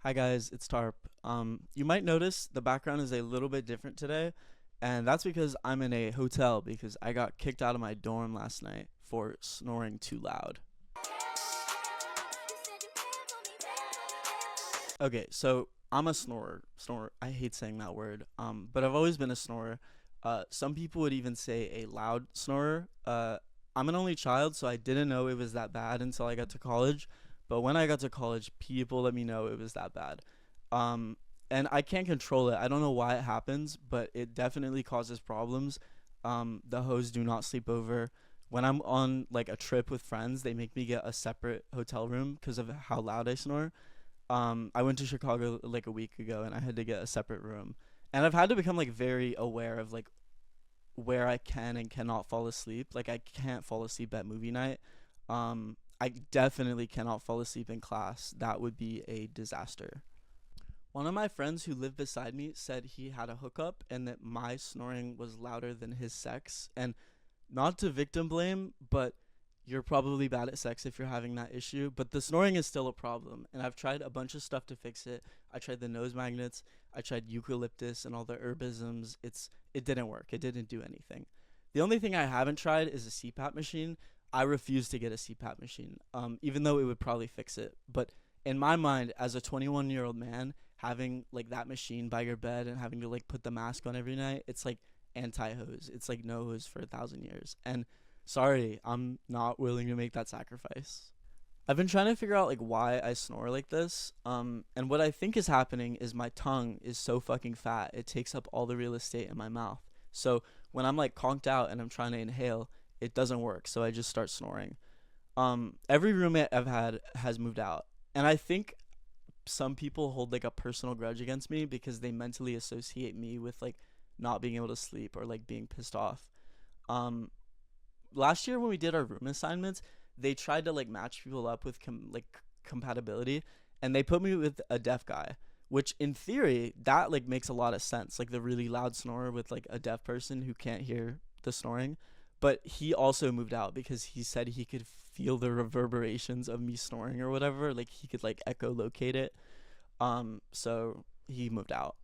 Hi guys, it's Tarp. You might notice the background is a little bit different today, and that's because I'm in a hotel because I got kicked out of my dorm last night for snoring too loud. Okay, so I'm a snorer. Snorer. I hate saying that word. But I've always been a snorer. Some people would even say a loud snorer. I'm an only child, so I didn't know it was that bad until I got to college. But when I got to college, people let me know it was that bad. Um, and I can't control it. I don't know why it happens, but it definitely causes problems. The hoes do not sleep over. When I'm on like a trip with friends, they make me get a separate hotel room because of how loud I snore. I went to Chicago like a week ago and I had to get a separate room. And I've had to become like very aware of like where I can and cannot fall asleep. Like I can't fall asleep at movie night. I definitely cannot fall asleep in class. That would be a disaster. One of my friends who lived beside me said he had a hookup and that my snoring was louder than his sex. And not to victim blame, but you're probably bad at sex if you're having that issue. But the snoring is still a problem. And I've tried a bunch of stuff to fix it. I tried the nose magnets, I tried eucalyptus and all the herbisms. It didn't work. It didn't do anything. The only thing I haven't tried is a CPAP machine. I refuse to get a CPAP machine, even though it would probably fix it. But in my mind, as a 21-year-old man, having like that machine by your bed and having to like put the mask on every night, it's like anti-hose. It's like no hose for 1,000 years. And sorry, I'm not willing to make that sacrifice. I've been trying to figure out like why I snore like this. And what I think is happening is my tongue is so fucking fat. It takes up all the real estate in my mouth. So when I'm like conked out and I'm trying to inhale, it doesn't work. So I just start snoring. Every roommate I've had has moved out. And I think some people hold like a personal grudge against me because they mentally associate me with like not being able to sleep or like being pissed off. Um, Last year when we did our room assignments, they tried to like match people up with compatibility, and they put me with a deaf guy, which in theory that like makes a lot of sense, like the really loud snorer with like a deaf person who can't hear the snoring. But he also moved out because he said he could feel the reverberations of me snoring or whatever, like he could like echolocate it. So he moved out.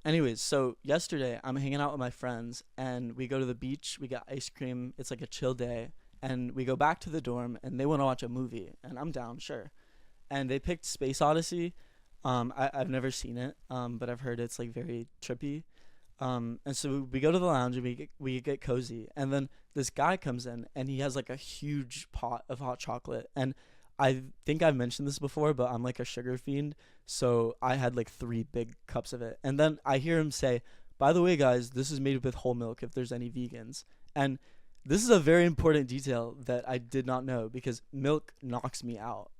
Anyways, so yesterday I'm hanging out with my friends and we go to the beach. We got ice cream. It's like a chill day. And we go back to the dorm and they want to watch a movie. And I'm down, sure. And they picked Space Odyssey. I've never seen it, but I've heard it's like very trippy. And so we go to the lounge and we get cozy. And then this guy comes in and he has like a huge pot of hot chocolate. And I think I've mentioned this before, but I'm like a sugar fiend. So I had like 3 big cups of it. And then I hear him say, by the way, guys, this is made with whole milk if there's any vegans. And this is a very important detail that I did not know because milk knocks me out.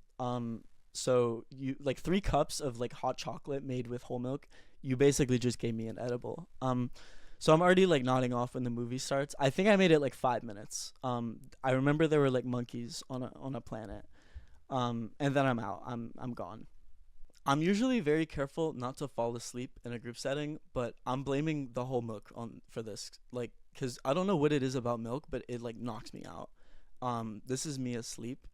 So you like 3 cups of like hot chocolate made with whole milk. You basically just gave me an edible. So I'm already like nodding off when the movie starts. I think I made it like 5 minutes. I remember there were like monkeys on a planet. And then I'm out. I'm gone. I'm usually very careful not to fall asleep in a group setting, but I'm blaming the whole milk on for this, like, cause I don't know what it is about milk, but it like knocks me out. This is me asleep.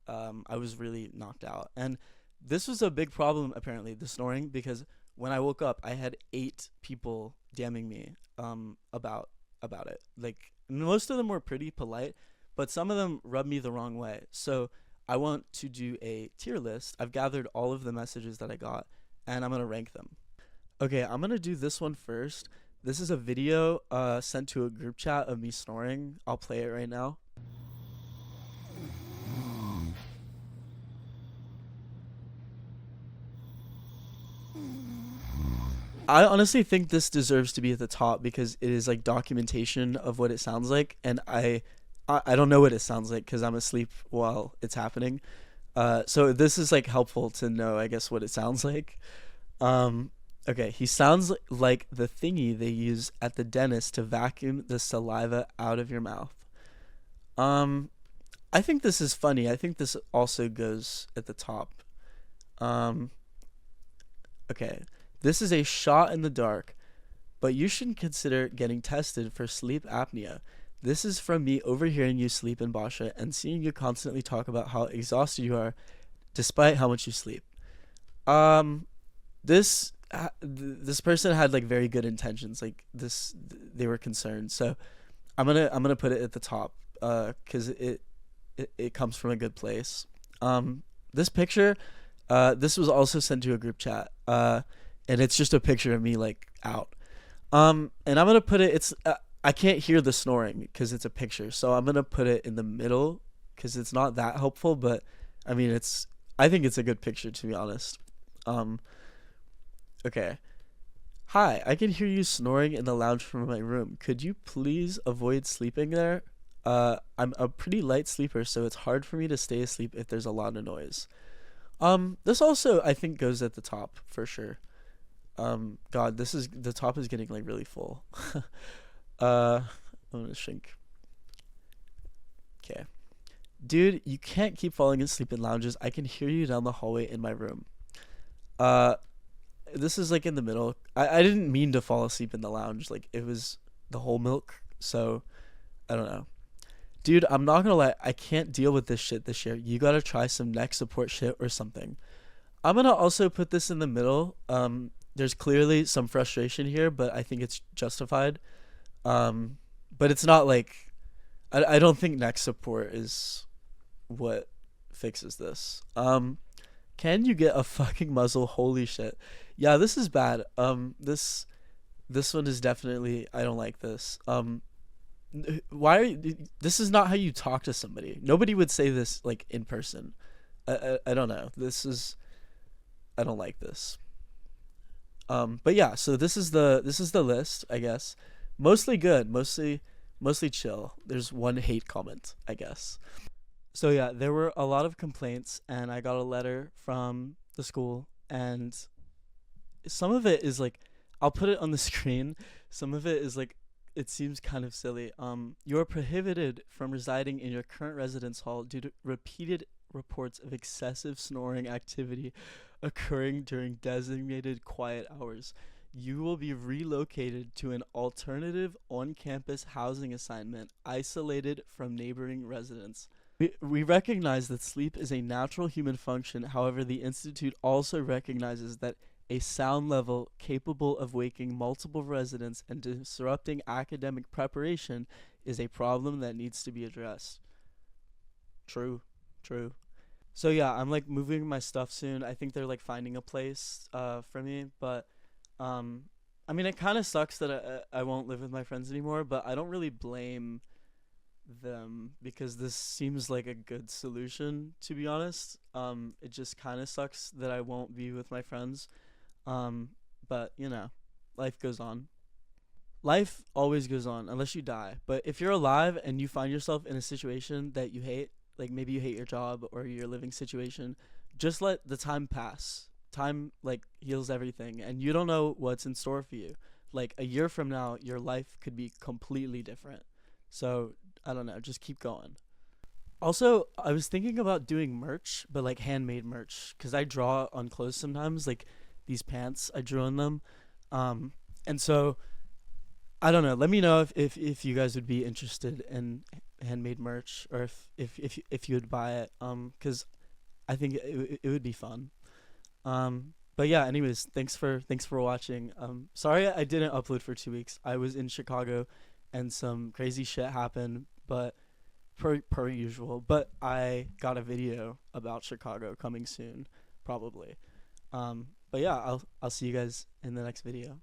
I was really knocked out, and this was a big problem apparently, the snoring, because when I woke up, I had 8 people DMing me about it. Like most of them were pretty polite, but some of them rubbed me the wrong way. So I want to do a tier list. I've gathered all of the messages that I got and I'm going to rank them. Okay, I'm going to do this one first. This is a video sent to a group chat of me snoring. I'll play it right now. I honestly think this deserves to be at the top because it is like documentation of what it sounds like, and I don't know what it sounds like because I'm asleep while it's happening. So this is like helpful to know, I guess, what it sounds like. Um, okay, he sounds like the thingy they use at the dentist to vacuum the saliva out of your mouth. Um, I think this is funny. I think this also goes at the top. Um, okay, this is a shot in the dark, but you should consider getting tested for sleep apnea. This is from me overhearing you sleep in Basha and seeing you constantly talk about how exhausted you are despite how much you sleep. Um, this person had like very good intentions. Like they were concerned. So I'm gonna put it at the top, cause it comes from a good place. Um, this picture, this was also sent to a group chat. And it's just a picture of me like out. And I'm gonna put it. I can't hear the snoring because it's a picture, so I'm gonna put it in the middle because it's not that helpful. But I mean, I think it's a good picture to be honest. Um, okay. Hi, I can hear you snoring in the lounge from my room. Could you please avoid sleeping there? I'm a pretty light sleeper, so it's hard for me to stay asleep if there's a lot of noise. This also I think goes at the top for sure. God, this is the top is getting like really full. uh, I'm gonna shrink. Okay, dude, you can't keep falling asleep in lounges. I can hear you down the hallway in my room. Uh, this is like in the middle. I didn't mean to fall asleep in the lounge. Like it was the whole milk. So I don't know. Dude, I'm not gonna lie. I can't deal with this shit this year. You gotta try some neck support shit or something. I'm gonna also put this in the middle. There's clearly some frustration here, but I think it's justified. Um, but it's not like I don't think neck support is what fixes this. Can you get a fucking muzzle? Holy shit. Yeah, this is bad. This one is definitely I don't like this. Why are this is not how you talk to somebody. Nobody would say this like in person. I don't know. I don't like this. But yeah, so this is the list, I guess. Mostly good, mostly chill. There's one hate comment, I guess. So yeah, there were a lot of complaints, and I got a letter from the school, and some of it is like, I'll put it on the screen. Some of it is like, it seems kind of silly. You are prohibited from residing in your current residence hall due to repeated reports of excessive snoring activity occurring during designated quiet hours. You will be relocated to an alternative on campus housing assignment isolated from neighboring residents. We recognize that sleep is a natural human function. However, the Institute also recognizes that a sound level capable of waking multiple residents and disrupting academic preparation is a problem that needs to be addressed. True, true. So yeah, I'm like moving my stuff soon. I think they're like finding a place for me, but um I mean it kind of sucks that I won't live with my friends anymore, but I don't really blame them because this seems like a good solution to be honest. It just kind of sucks that I won't be with my friends. Um but you know, life goes on. Life always goes on unless you die. But if you're alive and you find yourself in a situation that you hate, like maybe you hate your job or your living situation, just let the time pass. Time like heals everything and you don't know what's in store for you. Like a year from now, your life could be completely different. So, I don't know, just keep going. Also, I was thinking about doing merch, but like handmade merch cuz I draw on clothes sometimes, like these pants, I drew on them. Um and so I don't know. Let me know if you guys would be interested in handmade merch or if you would buy it. Because I think it would be fun. But yeah. Anyways, thanks for watching. Sorry I didn't upload for 2 weeks. I was in Chicago, and some crazy shit happened. But per usual. But I got a video about Chicago coming soon, probably. But yeah, I'll see you guys in the next video.